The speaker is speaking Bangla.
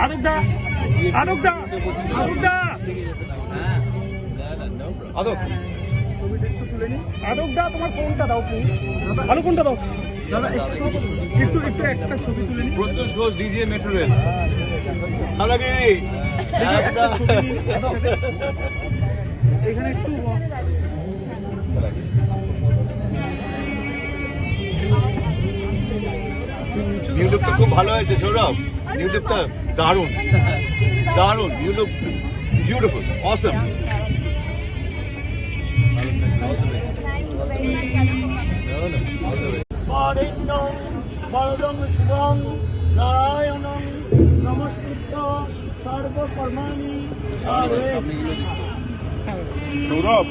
আদকদা আদকদা আদকদা আদকদা তোমার ফোনটা দাও প্লিজ। ভালো ফোনটা দাও দাদা, একটু একটা ছবি তুলে নিই। প্রত্যুষ ঘোষ ডিজিএ মেট্রো রেল দাদাগিরি একদম এখানে একটু নিউ লুকটা খুব ভালো হয়েছে সৌরভ। নিউ লুকটা দারুণ দারুণ। You look beautiful, awesome. পারিণ্যং বরদং শিবং নারায়ণং নমস্কৃত্য সর্বকর্মাণি সৌরভ